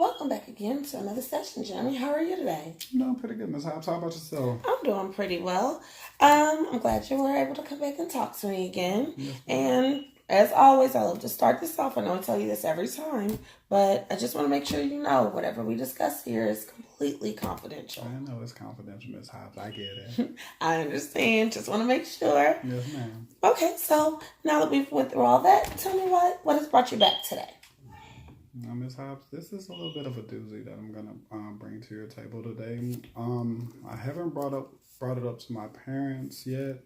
Welcome back again to another session, Jeremy. How are you today? I'm doing pretty good, Miss Hobbs. How about yourself? I'm doing pretty well. I'm glad you were able to come back and talk to me again. Yes, And as always, I love to start this off. I know I tell you this every time, but I just want to make sure you know whatever we discuss here is completely confidential. I know it's confidential, Miss Hobbs. I get it. I understand. Just want to make sure. Yes, ma'am. Okay, so now that we've went through all that, tell me what has brought you back today? Now, Miss Hobbs, this is a little bit of a doozy that I'm gonna bring to your table today. I haven't brought it up to my parents yet,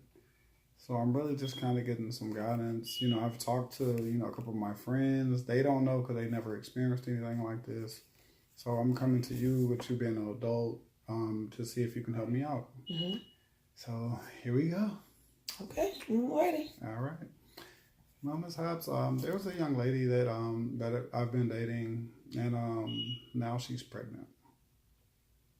so I'm really just kind of getting some guidance. I've talked to a couple of my friends. They don't know because they never experienced anything like this. So I'm coming to you with you being an adult to see if you can help me out. Mm-hmm. So here we go. Okay, I'm ready. All right. Well, Ms. Hobbs, there was a young lady that I've been dating, and now she's pregnant.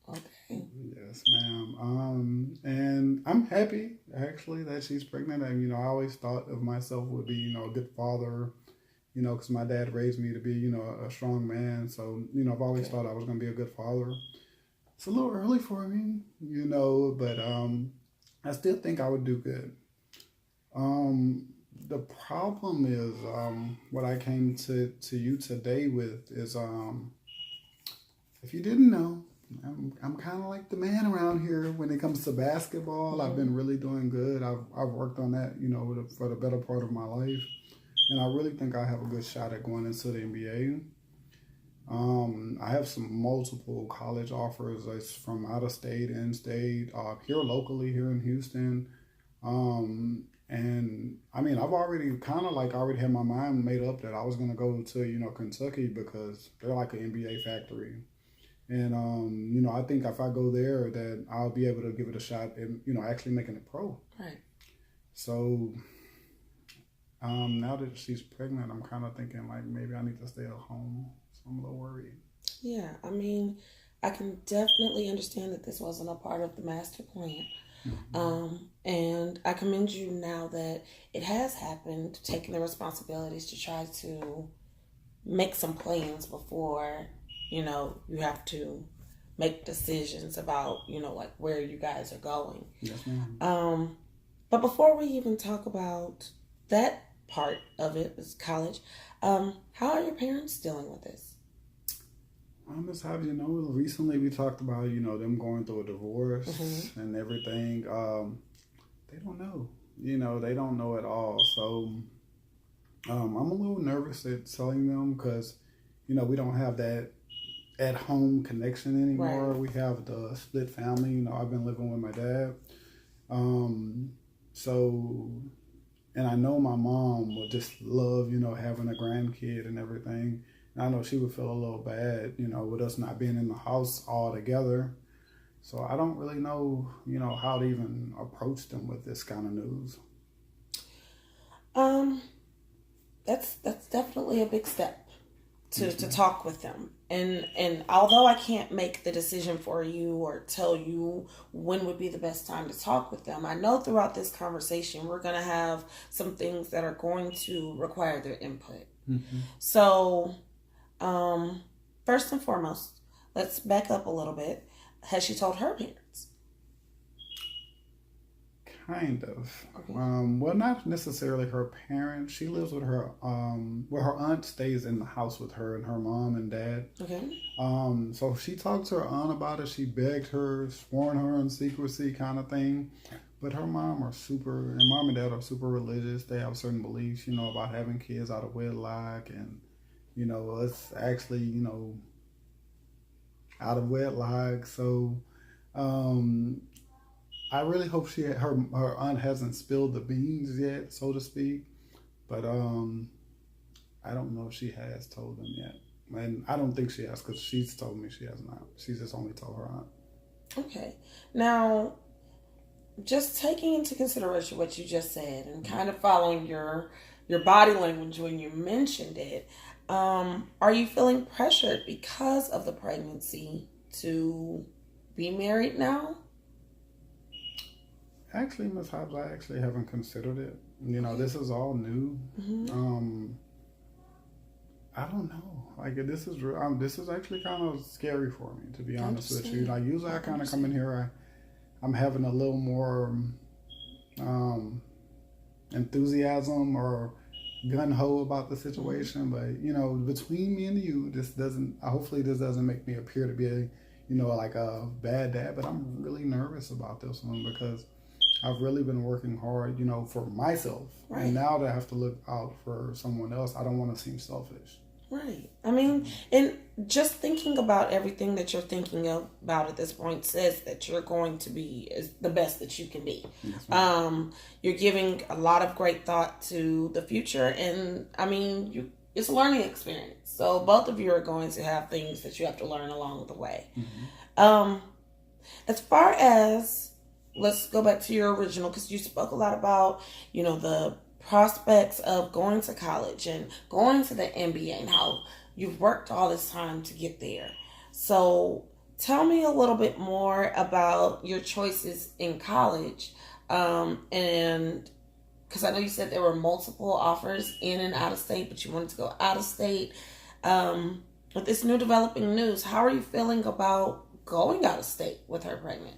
Okay. Yes, ma'am. And I'm happy actually that she's pregnant. And I always thought of myself would be a good father. Because my dad raised me to be a strong man. So I've always thought I was going to be a good father. It's a little early for me, but I still think I would do good. The problem is what I came to you today with is if you didn't know, I'm kind of like the man around here when it comes to basketball. Mm-hmm. I've been really doing good. I've worked on that for the better part of my life, and I really think I have a good shot at going into the NBA. I have some multiple college offers from out of state, in state, here locally, here in Houston. And I mean, I've already already had my mind made up that I was going to go to, Kentucky because they're like an NBA factory. And, I think if I go there that I'll be able to give it a shot and, actually making it pro. Right. So, now that she's pregnant, I'm kind of thinking like maybe I need to stay at home. So I'm a little worried. Yeah. I mean, I can definitely understand that this wasn't a part of the master plan. Mm-hmm. And I commend you now that it has happened, taking the responsibilities to try to make some plans before, you have to make decisions about, like where you guys are going. Yes, ma'am. But before we even talk about that part of it, is college, how are your parents dealing with this? Ms. Hobbs, recently we talked about, them going through a divorce mm-hmm. and everything. They don't know. They don't know at all. So I'm a little nervous at telling them because, we don't have that at-home connection anymore. Right. We have the split family. I've been living with my dad. And I know my mom would just love, having a grandkid and everything. I know she would feel a little bad, with us not being in the house all together. So I don't really know, how to even approach them with this kind of news. That's definitely a big step to talk with them. And although I can't make the decision for you or tell you when would be the best time to talk with them, I know throughout this conversation we're going to have some things that are going to require their input. Mm-hmm. So first and foremost, let's back up a little bit. Has she told her parents? Kind of. Okay. Well, not necessarily her parents. She lives with her, her aunt stays in the house with her and her mom and dad. Okay. So she talked to her aunt about it. She begged her, sworn her in secrecy kind of thing. But her mom and dad are super religious. They have certain beliefs, about having kids out of wedlock and it's actually, out of wedlock. So, I really hope her aunt hasn't spilled the beans yet, so to speak. But, I don't know if she has told them yet. And I don't think she has because she's told me she has not. She's just only told her aunt. Okay. Now, just taking into consideration what you just said and kind of following your body language when you mentioned it, are you feeling pressured because of the pregnancy to be married now? Actually, Ms. Hobbs, I actually haven't considered it. This is all new. Mm-hmm. I don't know. Like this is actually kind of scary for me, to be honest with you. Like usually I kind of come in here, I'm having a little more enthusiasm or gun ho about the situation, but between me and you, hopefully this doesn't make me appear to be like a bad dad. But I'm really nervous about this one because I've really been working hard, for myself, Right. and now that I have to look out for someone else, I don't want to seem selfish. Right. I mean, and just thinking about everything that you're thinking about at this point says that you're going to be the best that you can be. Yes, you're giving a lot of great thought to the future, and I mean, it's a learning experience. So both of you are going to have things that you have to learn along the way. Mm-hmm. As far as, let's go back to your original, because you spoke a lot about, the prospects of going to college and going to the MBA and how you've worked all this time to get there. So tell me a little bit more about your choices in college. And because I know you said there were multiple offers in and out of state, but you wanted to go out of state. With this new developing news, how are you feeling about going out of state with her pregnant?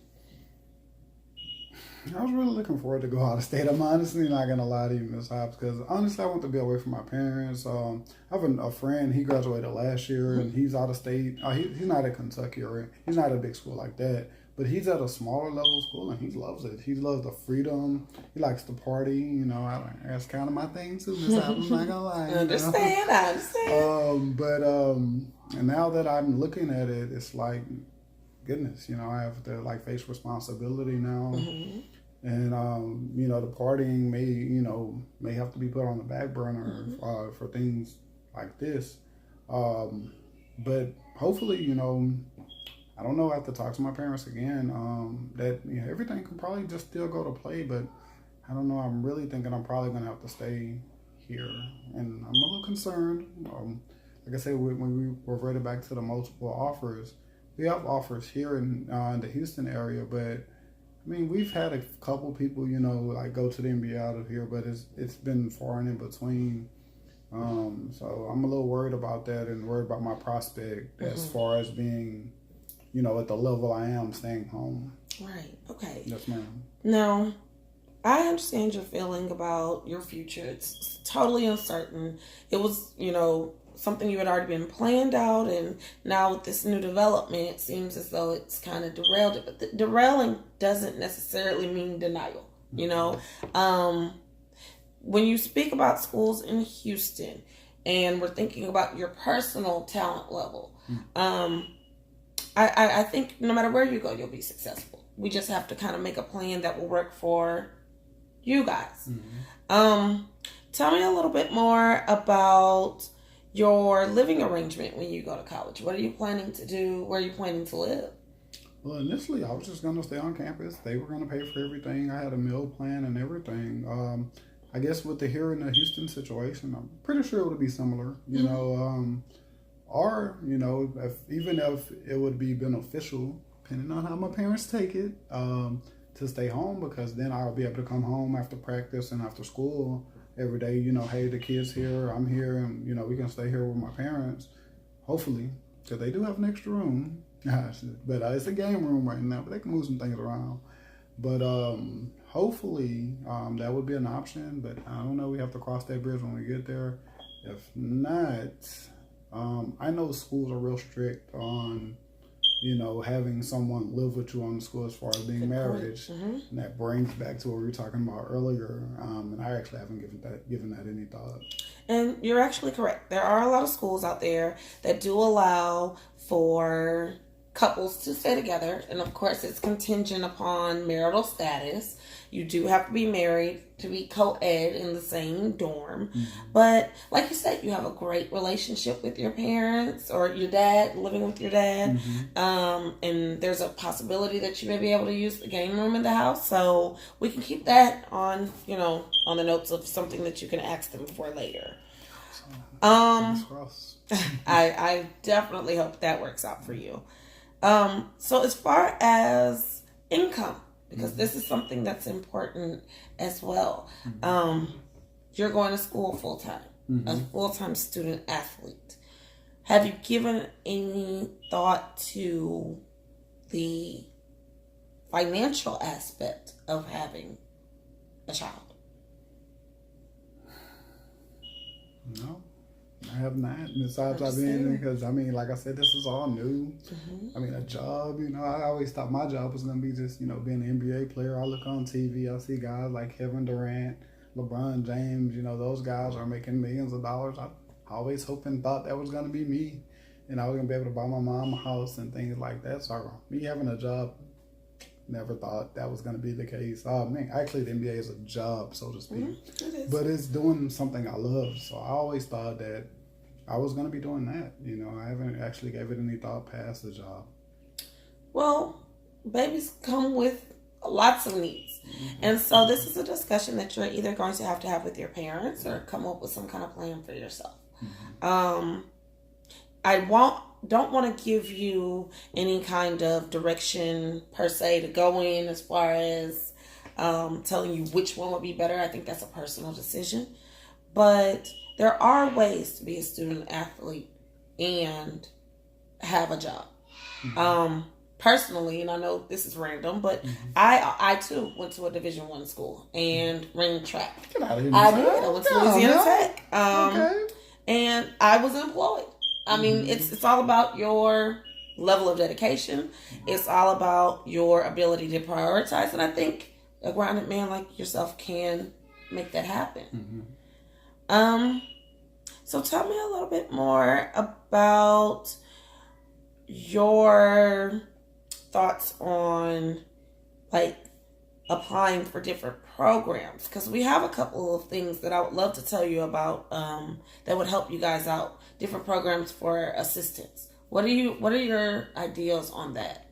I was really looking forward to go out of state. I'm honestly not gonna lie to you, Miss Hobbs, because honestly I want to be away from my parents. I have a friend. He graduated last year, and he's out of state. He's not at Kentucky, or he's not at a big school like that, but he's at a smaller level school, and he loves it. He loves the freedom. He likes to party. That's kind of my thing too, Miss Hobbs. I'm not gonna lie. I understand. And now that I'm looking at it, it's like, goodness, I have to face responsibility now. Mm-hmm. And the partying may have to be put on the back burner for things like this. But hopefully, I don't know. I have to talk to my parents again. That everything can probably just still go to play, but I don't know. I'm really thinking I'm probably gonna have to stay here, and I'm a little concerned. Like I said, when we reverted back to the multiple offers, we have offers here in the Houston area, but I mean, we've had a couple people, go to the NBA out of here, but it's been far and in between. So I'm a little worried about that and worried about my prospect as far as being, at the level I am, staying home. Right. Okay. Yes, ma'am. Now, I understand your feeling about your future. It's totally uncertain. It was, something you had already been planned out, and now with this new development, it seems as though it's kind of derailed it. But derailing doesn't necessarily mean denial, when you speak about schools in Houston, and we're thinking about your personal talent level, I think no matter where you go, you'll be successful. We just have to kind of make a plan that will work for you guys. Tell me a little bit more about your living arrangement when you go to college. What are you planning to do? Where are you planning to live? Well, initially, I was just going to stay on campus. They were going to pay for everything. I had a meal plan and everything. I guess with here in the Houston situation, I'm pretty sure it would be similar, or, even if it would be beneficial, depending on how my parents take it, to stay home, because then I'll be able to come home after practice and after school every day, hey, the kid's here, I'm here, and, we can stay here with my parents, hopefully, because they do have an extra room. But it's a game room right now, but they can move some things around. But hopefully that would be an option, but I don't know. We have to cross that bridge when we get there. If not, I know schools are real strict on, having someone live with you on the school as far as being marriage. And that brings back to what we were talking about earlier. And I actually haven't given that any thought. And you're actually correct. There are a lot of schools out there that do allow for couples to stay together, and of course it's contingent upon marital status. You do have to be married to be co-ed in the same dorm. But like you said, you have a great relationship with your parents or your dad, living with your dad, and there's a possibility that you may be able to use the game room in the house, so we can keep that on on the notes of something that you can ask them for later. I definitely hope that works out for you. So as far as income, because this is something that's important as well. You're going to school full-time, a full-time student athlete. have you given any thought to the financial aspect of having a child? No, I have not. Besides, I've been, because I mean, like I said, this is all new. I mean, a job, I always thought my job was going to be just, being an NBA player. I look on TV, I see guys like Kevin Durant, LeBron James, those guys are making millions of dollars. I always hoped and thought that was going to be me. And I was going to be able to buy my mom a house and things like that. So me having a job, never thought that was going to be the case. Man, actually the NBA is a job, so to speak. But it's doing something I love. So I always thought that I was going to be doing that. I haven't actually gave it any thought past the job. Well, babies come with lots of needs. And so this is a discussion that you're either going to have with your parents or come up with some kind of plan for yourself. I don't want to give you any kind of direction per se to go in as far as telling you which one would be better. I think that's a personal decision. But there are ways to be a student athlete and have a job. Personally, and I know this is random, but I too went to a Division I school and ran track. Get out of here, I did. I went to Louisiana Tech. And I was employed. I mean, it's all about your level of dedication. It's all about your ability to prioritize. And I think a grounded man like yourself can make that happen. So tell me a little bit more about your thoughts on like applying for different programs, because we have a couple of things that I would love to tell you about that would help you guys out. Different programs for assistance. What are your ideas on that?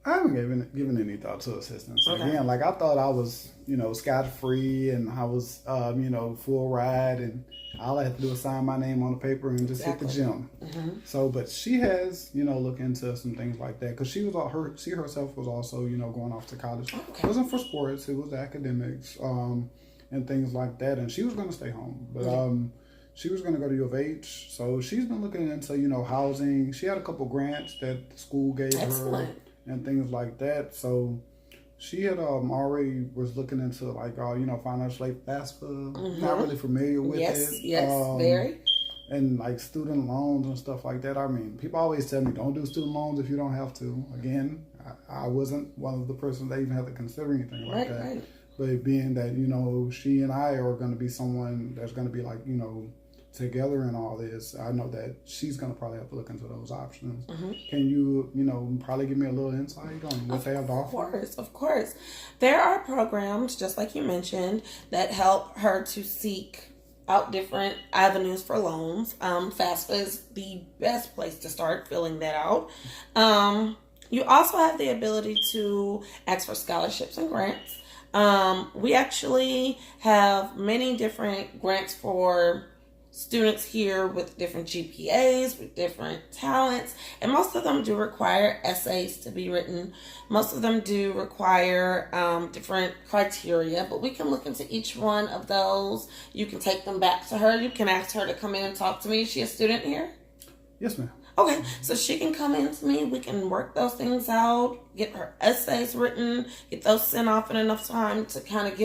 I haven't given any thought to assistance. Okay. Again, like I thought I was, scot free and I was, full ride, and all I had to do was sign my name on the paper and just hit the gym. So, but she has, looked into some things like that, because she herself was also, going off to college. Okay. It wasn't for sports; it was academics and things like that. And she was going to stay home, but she was going to go to U of H. So she's been looking into, housing. She had a couple grants that the school gave her and things like that. So she had already was looking into like financial aid, FAFSA. Not really familiar with it. Yes, very. And like student loans and stuff like that. I mean, people always tell me don't do student loans if you don't have to. Again, I wasn't one of the persons that even had to consider anything like that. Right. But being that she and I are going to be someone that's going to be like together in all this, I know that she's going to probably have to look into those options. Can you, probably give me a little insight on what they have to offer? Of course. There are programs, just like you mentioned, that help her to seek out different avenues for loans. FAFSA is the best place to start filling that out. You also have the ability to ask for scholarships and grants. We actually have many different grants for students here with different GPAs, with different talents, and most of them do require essays to be written. Most of them do require different criteria, but we can look into each one of those. You can take them back to her. You can ask her to come in and talk to me. Is she a student here? Yes, ma'am. Okay, so she can come in to me. We can work those things out, get her essays written, get those sent off in enough time to kind of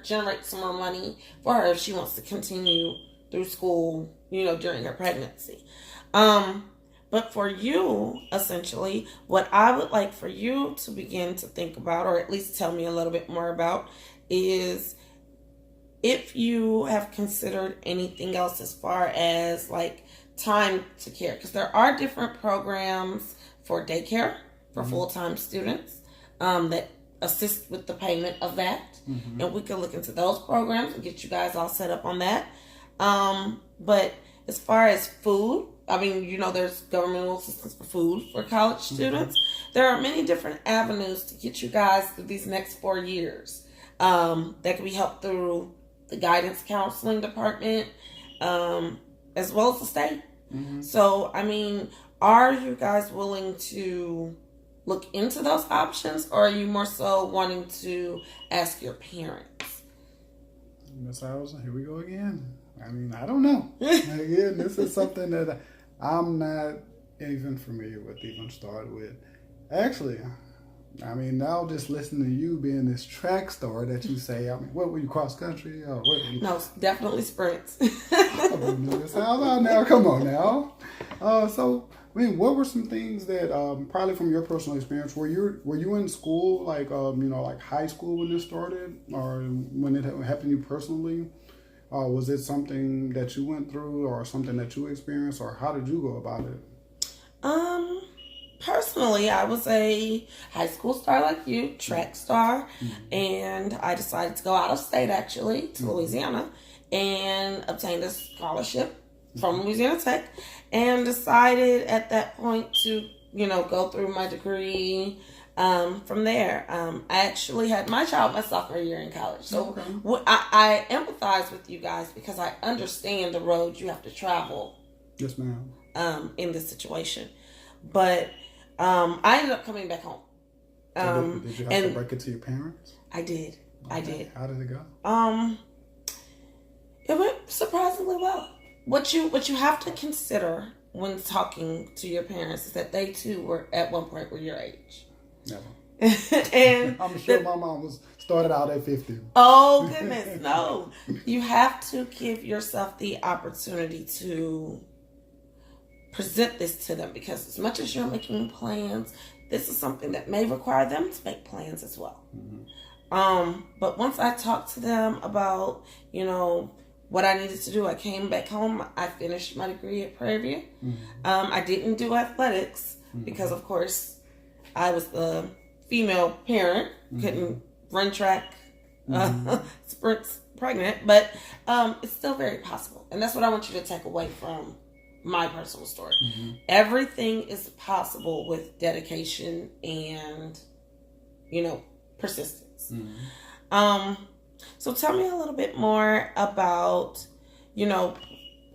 generate some more money for her if she wants to continue through school, during her pregnancy. But for you, essentially, what I would like for you to begin to think about, or at least tell me a little bit more about, is if you have considered anything else as far as like time to care, because there are different programs for daycare for full-time students that assist with the payment of that. And we can look into those programs and get you guys all set up on that. But as far as food, I mean, there's governmental assistance for food for college students. There are many different avenues to get you guys through these next 4 years. That can be helped through the guidance counseling department, as well as the state. So, I mean, are you guys willing to look into those options, or are you more so wanting to ask your parents? Miss Allison, here we go again. I mean, I don't know. Again, this is something that I'm not even familiar with even start with. Actually, I mean, now just listening to you being this track star that you say, I mean, what were you, cross country? Or what were you? No, definitely sprints. I've been doing this. How about now? Come on now. So, I mean, what were some things that probably from your personal experience were you in school like like high school when this started or when it happened to you personally? Was it something that you went through or something that you experienced or how did you go about it? Um, Personally, I was a high school star like you, track star, and I decided to go out of state actually to Louisiana and obtained a scholarship from Louisiana Tech and decided at that point to, go through my degree from there. I actually had my child my sophomore year in college. So Okay. I empathize with you guys because I understand the road you have to travel Yes, ma'am. in this situation. But I ended up coming back home. So did you have to And break it to your parents? I did. I did. How did it go? It went surprisingly well. What you have to consider when talking to your parents is that they too were at one point were your age. Never. And I'm sure my mom was started out at 50. oh goodness, no. You have to give yourself the opportunity to present this to them because as much as you're making plans, this is something that may require them to make plans as well. But once I talked to them about, what I needed to do, I came back home. I finished my degree at Prairie View. I didn't do athletics because, of course, I was the female parent, couldn't run track, sprints pregnant, but it's still very possible. And that's what I want you to take away from my personal story. Everything is possible with dedication and, persistence. So tell me a little bit more about,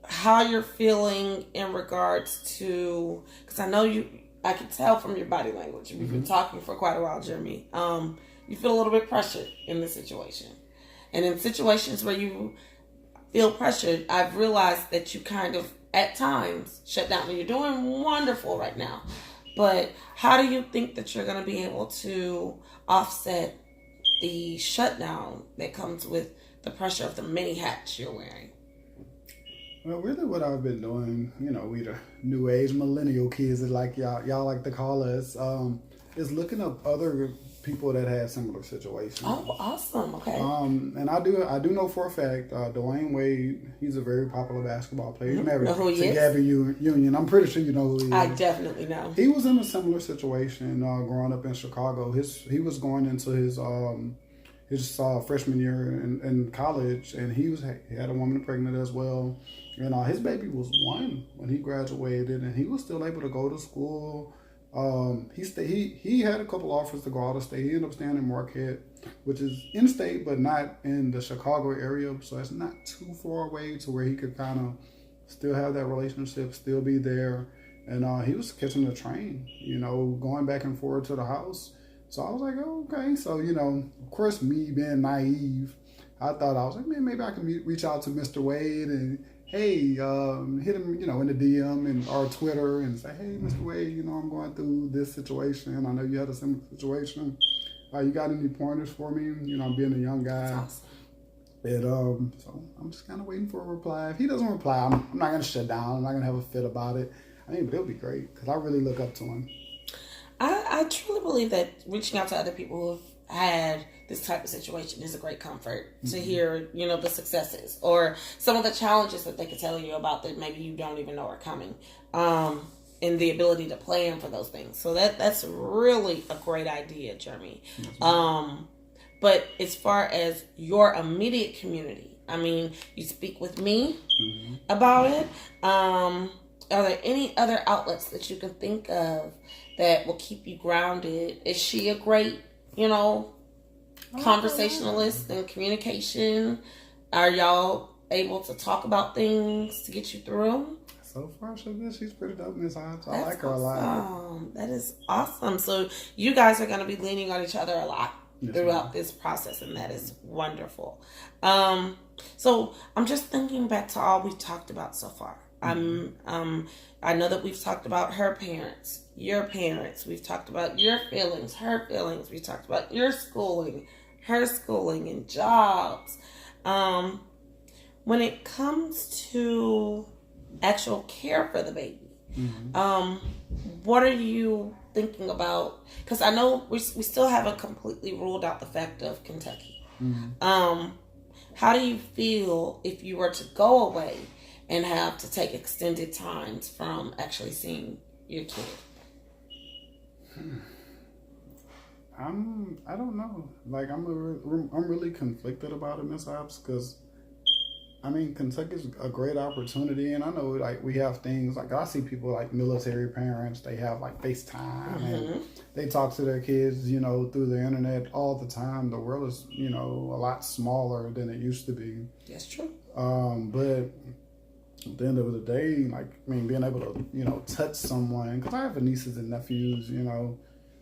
how you're feeling in regards to, because I know I can tell from your body language. We've been talking for quite a while, Jeremy. You feel a little bit pressured in this situation. And in situations where you feel pressured, I've realized that you kind of, at times, shut down. And you're doing wonderful right now. But how do you think that you're going to be able to offset the shutdown that comes with the pressure of the many hats you're wearing? Well, really what I've been doing, we the new age millennial kids, like y'all like to call us, is looking up other people that had similar situations. Oh, awesome. Okay. And I do know for a fact, Dwayne Wade, he's a very popular basketball player. He's married Know who he to is? Gabby Union. I'm pretty sure you know who he is. I definitely know. He was in a similar situation growing up in Chicago. He was going into his freshman year in college, and he had a woman pregnant as well. And his baby was 1 when he graduated, and he was still able to go to school. He had a couple offers to go out of state. He ended up staying in Marquette, which is in state but not in the Chicago area, so it's not too far away to where he could kind of still have that relationship, still be there. And he was catching the train, going back and forth to the house. So I was like, oh, okay. So, of course, me being naive, I was like, man, maybe I can reach out to Mr. Wade and, hey, hit him, in the DM and or Twitter and say, hey, Mr. Wade, I'm going through this situation. I know you had a similar situation. You got any pointers for me? I'm being a young guy. That's awesome. And so I'm just kind of waiting for a reply. If he doesn't reply, I'm not going to shut down. I'm not going to have a fit about it. But it'll be great because I really look up to him. I truly believe that reaching out to other people who've had this type of situation is a great comfort to hear, the successes or some of the challenges that they could tell you about that maybe you don't even know are coming. And the ability to plan for those things. So that's really a great idea, Jeremy. But as far as your immediate community, you speak with me about it. Are there any other outlets that you can think of that will keep you grounded? Is she a great, conversationalist and communication? Are y'all able to talk about things to get you through? So far, she's pretty dope in this house. I That's like her a lot. awesome. That is awesome. So you guys are going to be leaning on each other a lot throughout this process, and that is wonderful. So I'm just thinking back to all we've talked about so far. I know that we've talked about her parents, your parents. We've talked about your feelings, her feelings. We talked about your schooling, her schooling, and jobs. When it comes to actual care for the baby, what are you thinking about? Because I know we still haven't completely ruled out the fact of Kentucky. How do you feel if you were to go away and have to take extended times from actually seeing your kid? I don't know. Like I'm really conflicted about it, Miss Hobbs, because I mean Kentucky's a great opportunity, and I know like we have things like I see people like military parents. They have like FaceTime and they talk to their kids, you know, through the internet all the time. The world is, you know, a lot smaller than it used to be. That's true. But at the end of the day, like, I mean, being able to, you know, touch someone, because I have nieces and nephews, you know,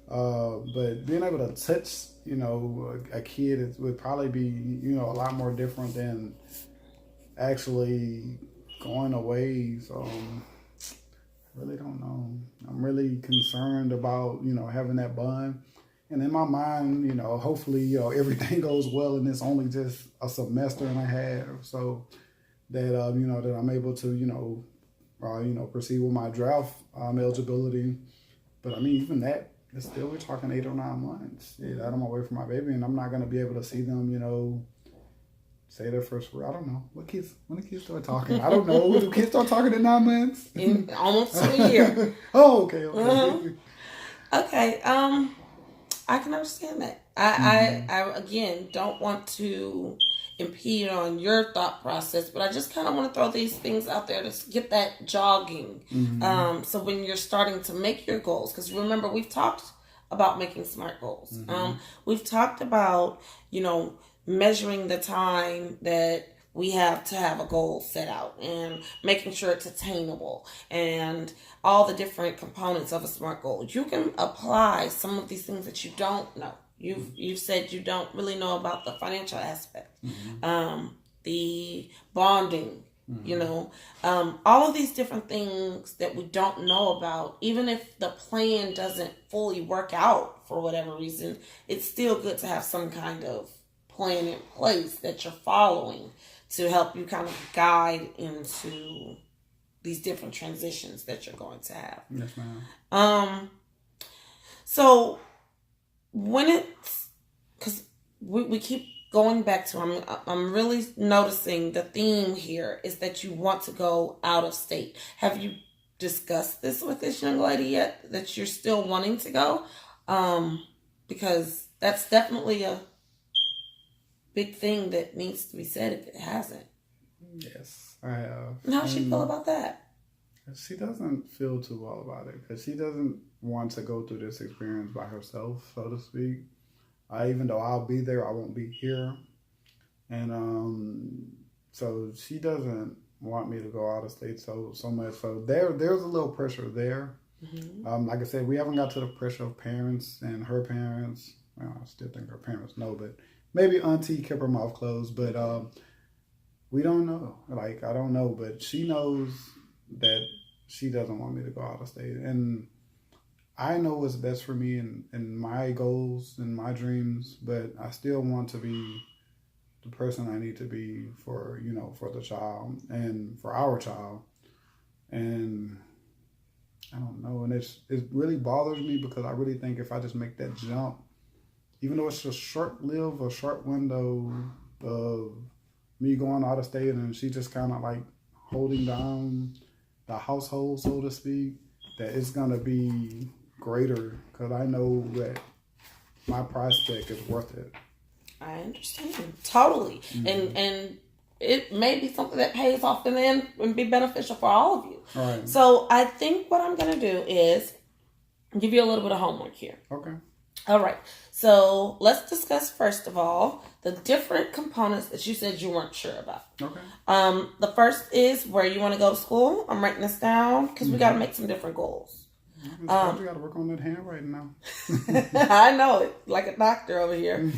but being able to touch, you know, a kid would probably be, you know, a lot more different than actually going away. So I really don't know. I'm really concerned about, you know, having that bond. And in my mind, you know, hopefully, you know, everything goes well and it's only just a semester and a half. So that, you know, that I'm able to, you know, proceed with my draft eligibility. But I mean, even that, it's still, we're talking 8 or 9 months that I'm away from my baby, and I'm not going to be able to see them, you know, say their first word. I don't know. When the kids start talking? I don't know. Do kids start talking in 9 months? In almost a year. Oh, okay. Okay. I can understand that. I again don't want to impede on your thought process, but I just kind of want to throw these things out there to get that jogging. So when you're starting to make your goals, because remember, we've talked about making SMART goals. We've talked about, you know, measuring the time that we have to have a goal set out and making sure it's attainable and all the different components of a SMART goal. You can apply some of these things that you don't know. You've said you don't really know about the financial aspect, the bonding, you know, all of these different things that we don't know about. Even if the plan doesn't fully work out for whatever reason, it's still good to have some kind of plan in place that you're following to help you kind of guide into these different transitions that you're going to have. Yes, ma'am. So when it's, because we keep going back to, I'm really noticing the theme here is that you want to go out of state. Have you discussed this with this young lady yet, that you're still wanting to go? Because that's definitely a big thing that needs to be said if it hasn't. Yes, I have. And how's she feel about that? She doesn't feel too well about it because she doesn't want to go through this experience by herself, so to speak. Even though I'll be there, I won't be here. And so she doesn't want me to go out of state so much. So there's a little pressure there. Like I said, we haven't got to the pressure of parents and her parents. Well, I still think her parents know, but maybe auntie kept her mouth closed. But we don't know. Like, I don't know, but she knows that she doesn't want me to go out of state. And I know what's best for me and my goals and my dreams, but I still want to be the person I need to be for, you know, for the child and for our child. And I don't know. And it really bothers me because I really think if I just make that jump, even though it's a short window of me going out of state and she just kind of like holding down the household, so to speak, that it's going to be greater because I know that my prospect is worth it. I understand. Totally. And it may be something that pays off in the end and be beneficial for all of you. All right. So I think what I'm going to do is give you a little bit of homework here. Okay. All right. So let's discuss, first of all, the different components that you said you weren't sure about. Okay. The first is where you want to go to school. I'm writing this down because we got to make some different goals. You got to work on that handwriting now. I know it, like a doctor over here.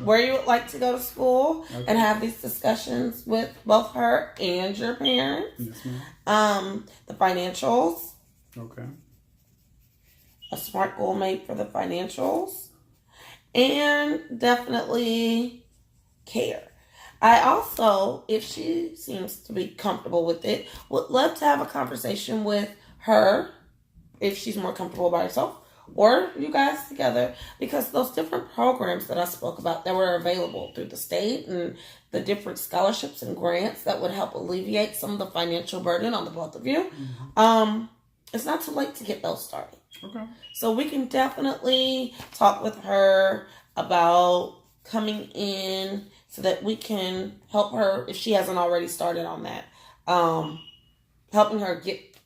Where you would like to go to school and have these discussions with both her and your parents. Yes, ma'am. The financials. Okay. A SMART goal made for the financials. And definitely care. I also, if she seems to be comfortable with it, would love to have a conversation with her if she's more comfortable by herself, or you guys together, because those different programs that I spoke about that were available through the state and the different scholarships and grants that would help alleviate some of the financial burden on the both of you, it's not too late to get those started. Okay. So we can definitely talk with her about coming in so that we can help her if she hasn't already started on that. Helping her get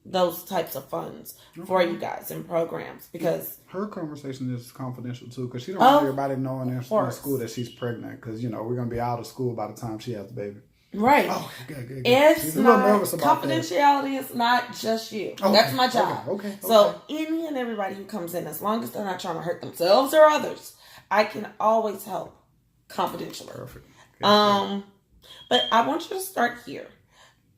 those types of funds for you guys in programs, because her conversation is confidential too, because she don't want everybody knowing in school that she's pregnant, because we're going to be out of school by the time she has the baby. Right. Oh, good. It's she's not, nervous about confidentiality that. Is not just you. Okay, That's my job. Okay. So any and everybody who comes in, as long as they're not trying to hurt themselves or others, I can always help confidentially. Perfect. But I want you to start here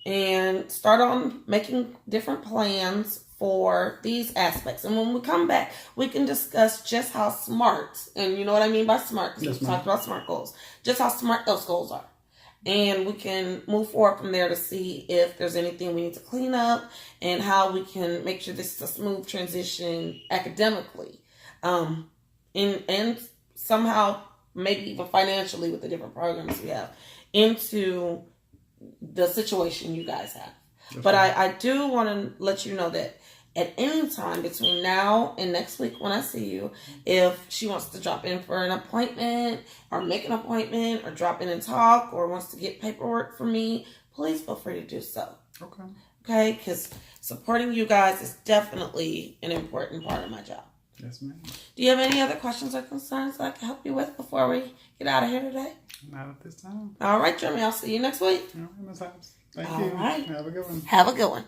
and start on making different plans for these aspects. And when we come back, we can discuss just how smart, and you know what I mean by smart, because we talked about SMART goals, just how smart those goals are. And we can move forward from there to see if there's anything we need to clean up and how we can make sure this is a smooth transition academically. And somehow, maybe even financially with the different programs we have, into the situation you guys have. That's but right. I do want to let you know that at any time between now and next week when I see you, if she wants to drop in for an appointment or make an appointment or drop in and talk or wants to get paperwork from me, please feel free to do so. Okay? Because supporting you guys is definitely an important part of my job. Yes, ma'am. Do you have any other questions or concerns that I can help you with before we get out of here today? Not at this time. All right, Jeremy. I'll see you next week. All right, Ms. Hobbs. Thank you. All right. Have a good one. Have a good one.